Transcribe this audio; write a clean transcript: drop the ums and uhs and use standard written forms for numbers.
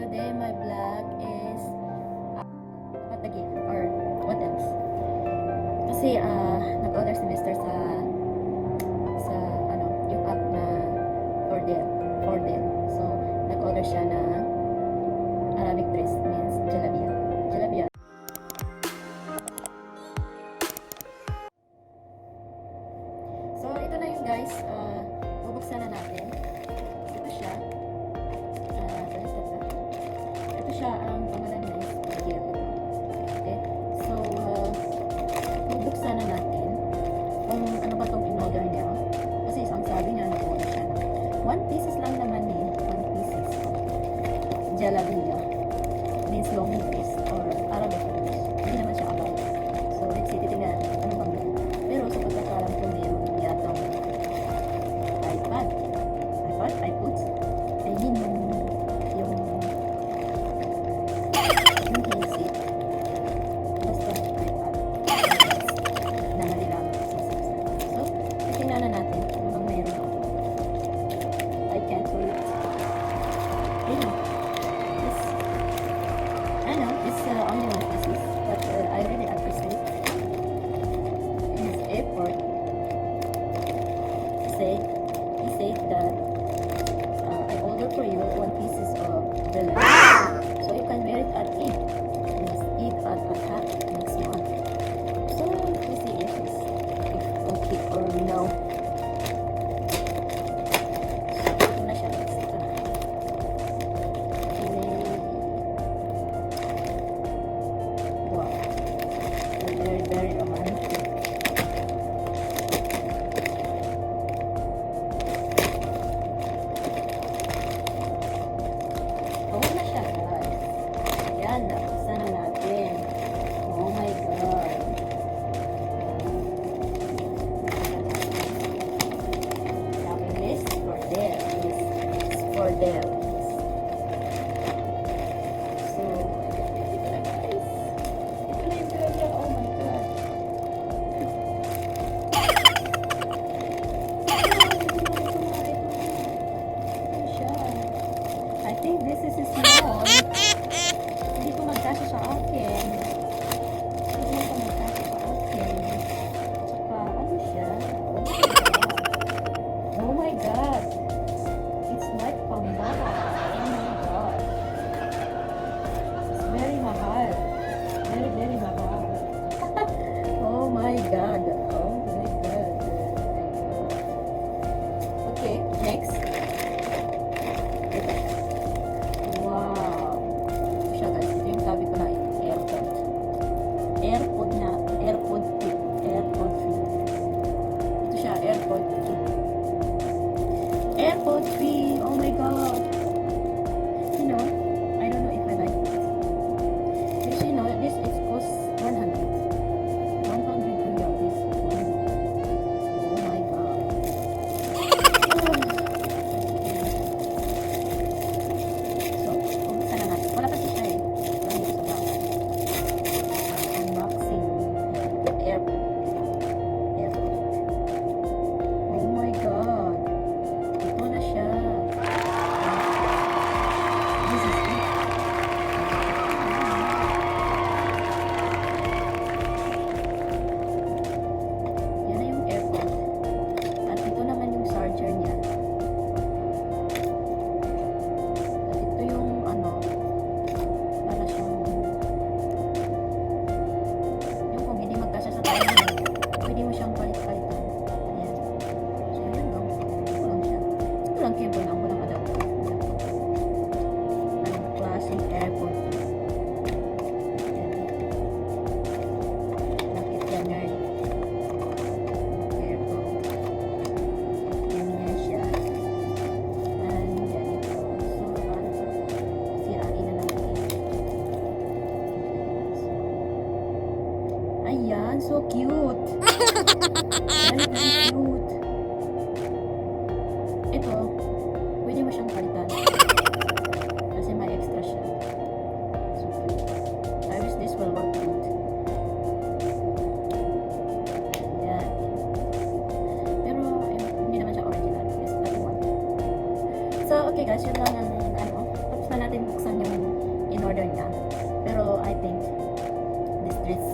today my vlog is what the gift or what else. Kasi nag-order si Mr. sa ano, yung app na for them. So, nag-order siya ng Arabic dress, means jalabia. So, ito na yun guys. Bubuksan na natin. Ito siya. Ito siya ang pangalan niya is Miguel. Okay? So, bubuksan na natin kung ano ba itong in-order niya. Kasi ang sabi niya nag-order siya na 1 pieces lang naman eh. 1 pieces. Jalabia. Means long dress or Arabic dress. Hindi naman siya about. So, let's see. Titignan natin ano bang meron. Pero sa pagkakalam ko meron yatang ipods. I mean yung headset. Basta iPod. Na nalilang sa subscribe. So, titignan na natin kung ano meron ako. I can't wait. Really? It's only 1 pieces, but I really appreciate his effort. He said that I order for you 1 pieces of jewelry, so you can wear it at Eid. Yes, Eid at next month. So we see if it's okay or no. Ito na siya. Ito na. Wow. Very, very romantic. Oo na siya guys. Ayan, nabuksan na natin. Oh my God. Sabi list for them. List for them. So, ito na guys. Ito na yung talaga. Oh my God. Ito siya. I think this is small. Hindi ko magkasya sa akin. Hindi ko magkasya sa akin. Tsaka, ano siya? Oh my God. It's like pambara. Oh my God. It's very mahal. Very, very mahal. Oh my God. Oh my God. Okay, next. Ito siya. Wow. Ito siya guys. Ito yung sabi ko na AirPod. AirPod na. AirPod 3. AirPod 3. Ito siya. AirPod 3. AirPod 3. Oh my God. You know, I don't know if I like it. Because you know, this is cost 100. 100 real. This one. Oh my God. So, umpisa na natin. Wala kasi siya eh. Nandito sa box. Unboxing. AirPod. Oh my God. Ito na siya. This is it. Yan na yung AirPod. At ito naman yung charger niya. At ito yung ano, para siyang yung kung hindi magkasya sa tayo, pwede mo siyang palit-palitan. Ayan. So, ayan lang. Ito lang siya. Ito lang cable lang. Walang adapter. Anong klaseng AirPod. Ayan. Nakit yan nerd. AirPod. Yan nga siya. And ganito. So, paano ito? Sirain na natin. Ayan, so cute. Very, very cute. Ito, pwede mo siyang palitan. Kasi may extra siya. So cute. I wish this will work good. Ayan. Pero, hindi naman siya original. Yes, that one. So, okay guys, yun lang ang ano. pa natin buksan yung in-order niya. Pero I think this dress